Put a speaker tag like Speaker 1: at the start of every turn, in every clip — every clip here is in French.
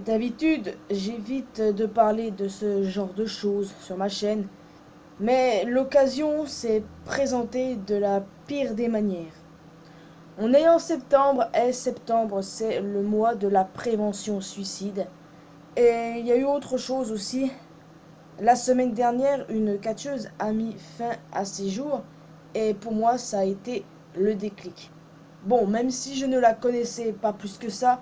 Speaker 1: D'habitude, j'évite de parler de ce genre de choses sur ma chaîne, mais l'occasion s'est présentée de la pire des manières. On est en septembre et septembre, c'est le mois de la prévention suicide. Et il y a eu autre chose aussi. La semaine dernière, une catcheuse a mis fin à ses jours et pour moi, ça a été le déclic. Bon, même si je ne la connaissais pas plus que ça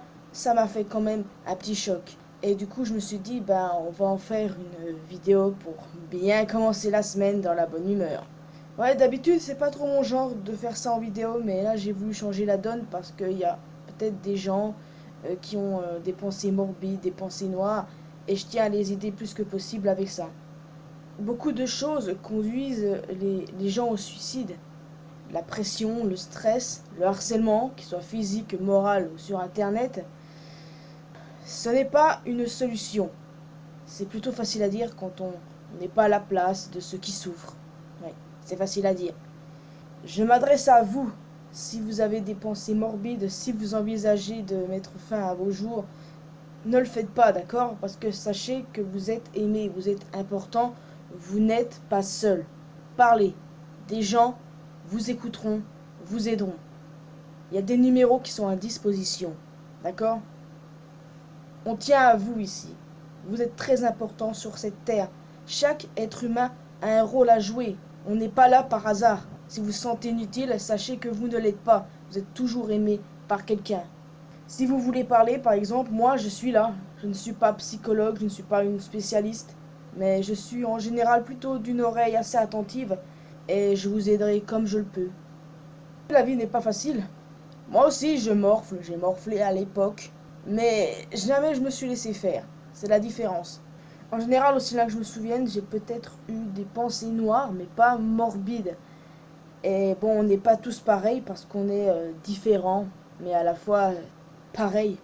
Speaker 1: m'a fait quand même un petit choc. Et du coup, je me suis dit, ben, on va en faire une vidéo pour bien commencer la semaine dans la bonne humeur. Ouais, d'habitude, c'est pas trop mon genre de faire ça en vidéo, mais là, j'ai voulu changer la donne parce qu'il y a peut-être des gens qui ont des pensées morbides, des pensées noires, et je tiens à les aider plus que possible avec ça. Beaucoup de choses conduisent les gens au suicide. La pression, le stress, le harcèlement, qu'il soit physique, moral ou sur internet, ce n'est pas une solution. C'est plutôt facile à dire quand on n'est pas à la place de ceux qui souffrent. Ouais, c'est facile à dire. Je m'adresse à vous. Si vous avez des pensées morbides, si vous envisagez de mettre fin à vos jours, ne le faites pas, d'accord? Parce que sachez que vous êtes aimé, vous êtes important, vous n'êtes pas seul. Parlez. Des gens vous écouteront, vous aideront. Il y a des numéros qui sont à disposition, d'accord? On tient à vous ici. Vous êtes très important sur cette terre. Chaque être humain a un rôle à jouer. On n'est pas là par hasard. Si vous vous sentez inutile, sachez que vous ne l'êtes pas. Vous êtes toujours aimé par quelqu'un. Si vous voulez parler, par exemple, moi je suis là. Je ne suis pas psychologue, je ne suis pas une spécialiste, mais je suis en général plutôt d'une oreille assez attentive et je vous aiderai comme je le peux. La vie n'est pas facile. Moi aussi je morfle, j'ai morflé à l'époque, mais jamais je me suis laissé faire. C'est la différence. En général, aussi là que je me souvienne, j'ai peut-être eu des pensées noires, mais pas morbides. Et bon, on n'est pas tous pareils parce qu'on est différents, mais à la fois pareils.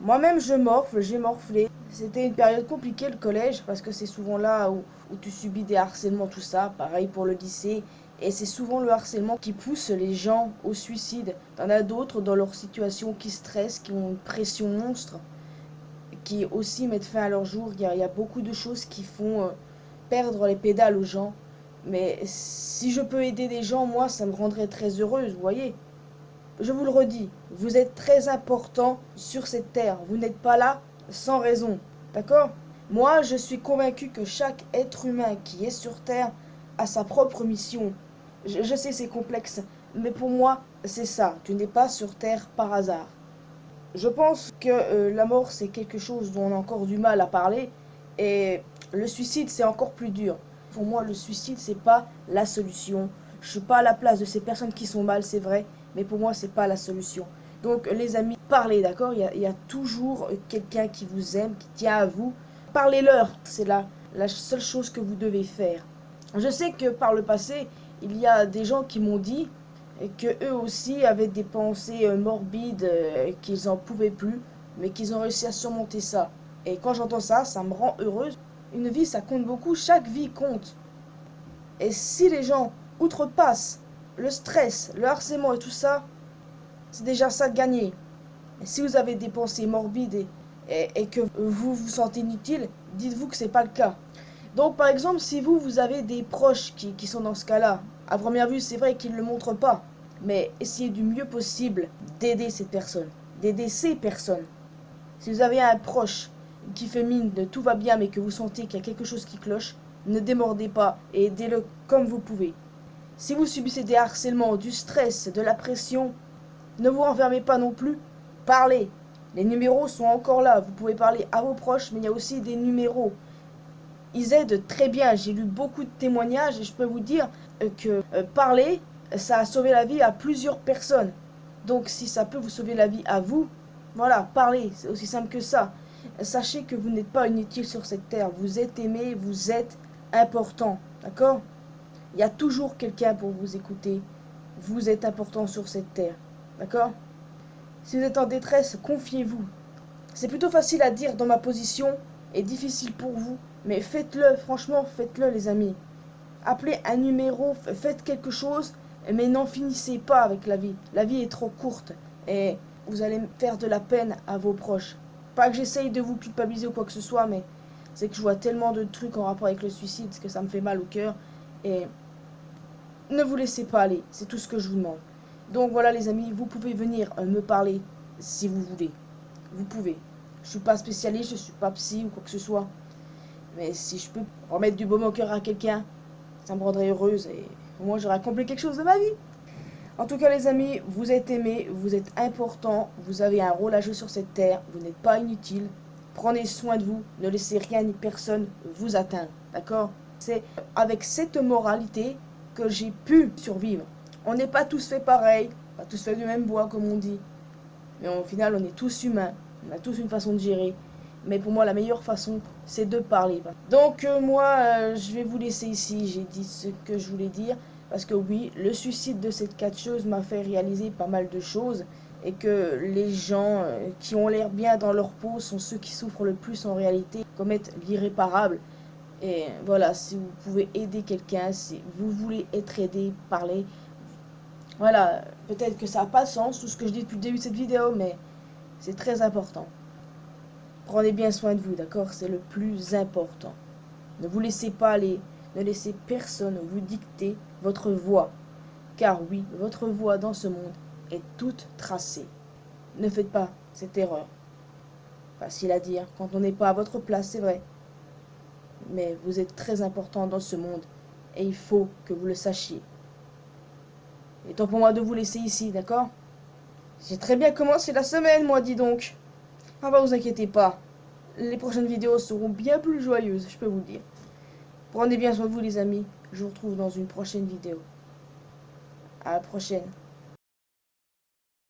Speaker 1: Moi-même, je morfle, j'ai morflé. C'était une période compliquée, le collège, parce que c'est souvent là où tu subis des harcèlements, tout ça. Pareil pour le lycée. Et c'est souvent le harcèlement qui pousse les gens au suicide. T'en as d'autres dans leur situation qui stressent, qui ont une pression monstre, qui aussi mettent fin à leur jour. Il y a beaucoup de choses qui font perdre les pédales aux gens. Mais si je peux aider des gens, moi, ça me rendrait très heureuse, vous voyez. Je vous le redis, vous êtes très important sur cette terre. Vous n'êtes pas là sans raison. D'accord? Moi, je suis convaincu que chaque être humain qui est sur terre a sa propre mission. Je sais, c'est complexe, mais pour moi, c'est ça. Tu n'es pas sur terre par hasard. Je pense que la mort, c'est quelque chose dont on a encore du mal à parler. Et le suicide, c'est encore plus dur. Pour moi, le suicide, c'est pas la solution. Je suis pas à la place de ces personnes qui sont mal, c'est vrai. Mais pour moi, c'est pas la solution. Donc, les amis, parlez, d'accord? Il y a toujours quelqu'un qui vous aime, qui tient à vous. Parlez-leur. C'est la seule chose que vous devez faire. Je sais que par le passé, il y a des gens qui m'ont dit que eux aussi avaient des pensées morbides, qu'ils n'en pouvaient plus, mais qu'ils ont réussi à surmonter ça. Et quand j'entends ça, ça me rend heureuse. Une vie, ça compte beaucoup, chaque vie compte. Et si les gens outrepassent le stress, le harcèlement et tout ça, c'est déjà ça de gagner. Et si vous avez des pensées morbides et que vous vous sentez inutile, dites-vous que c'est pas le cas. Donc par exemple, si vous avez des proches qui sont dans ce cas-là, à première vue, c'est vrai qu'ils ne le montrent pas, mais essayez du mieux possible d'aider cette personne, d'aider ces personnes. Si vous avez un proche qui fait mine de tout va bien, mais que vous sentez qu'il y a quelque chose qui cloche, ne démordez pas et aidez-le comme vous pouvez. Si vous subissez des harcèlements, du stress, de la pression, ne vous renfermez pas non plus, parlez. Les numéros sont encore là, vous pouvez parler à vos proches, mais il y a aussi des numéros. Ils aident très bien, j'ai lu beaucoup de témoignages et je peux vous dire que parler, ça a sauvé la vie à plusieurs personnes. Donc si ça peut vous sauver la vie à vous, voilà, parlez, c'est aussi simple que ça. Sachez que vous n'êtes pas inutile sur cette terre, vous êtes aimé, vous êtes important, d'accord? Il y a toujours quelqu'un pour vous écouter, vous êtes important sur cette terre, d'accord? Si vous êtes en détresse, confiez-vous. C'est plutôt facile à dire dans ma position et difficile pour vous, mais faites-le, franchement, faites-le les amis. Appelez un numéro, faites quelque chose, mais n'en finissez pas avec la vie. La vie est trop courte et vous allez faire de la peine à vos proches. Pas que j'essaye de vous culpabiliser ou quoi que ce soit, mais c'est que je vois tellement de trucs en rapport avec le suicide que ça me fait mal au cœur. Et ne vous laissez pas aller, c'est tout ce que je vous demande. Donc voilà les amis, vous pouvez venir me parler si vous voulez. Vous pouvez. Je suis pas spécialiste, je suis pas psy ou quoi que ce soit. Mais si je peux remettre du baume au cœur à quelqu'un, ça me rendrait heureuse et au moins j'aurais accompli quelque chose de ma vie. En tout cas les amis, vous êtes aimés, vous êtes importants, vous avez un rôle à jouer sur cette terre, vous n'êtes pas inutile. Prenez soin de vous, ne laissez rien ni personne vous atteindre, d'accord? C'est avec cette moralité que j'ai pu survivre. On n'est pas tous fait pareil, pas tous fait du même bois comme on dit. Mais au final, on est tous humains, on a tous une façon de gérer. Mais pour moi, la meilleure façon, c'est de parler. Donc moi, je vais vous laisser ici, j'ai dit ce que je voulais dire. Parce que oui, le suicide de cette catcheuse m'a fait réaliser pas mal de choses. Et que les gens qui ont l'air bien dans leur peau sont ceux qui souffrent le plus en réalité, commettent l'irréparable. Et voilà, si vous pouvez aider quelqu'un, si vous voulez être aidé, parler. Voilà, peut-être que ça n'a pas de sens, tout ce que je dis depuis le début de cette vidéo, mais c'est très important. Prenez bien soin de vous, d'accord? C'est le plus important. Ne vous laissez pas aller, ne laissez personne vous dicter votre voie. Car oui, votre voie dans ce monde est toute tracée. Ne faites pas cette erreur. Facile à dire, quand on n'est pas à votre place, c'est vrai. Mais vous êtes très important dans ce monde et il faut que vous le sachiez. Il est temps pour moi de vous laisser ici, d'accord? J'ai très bien commencé la semaine, moi, dis donc. Ah bah, vous inquiétez pas. Les prochaines vidéos seront bien plus joyeuses, je peux vous le dire. Prenez bien soin de vous, les amis. Je vous retrouve dans une prochaine vidéo. À la prochaine.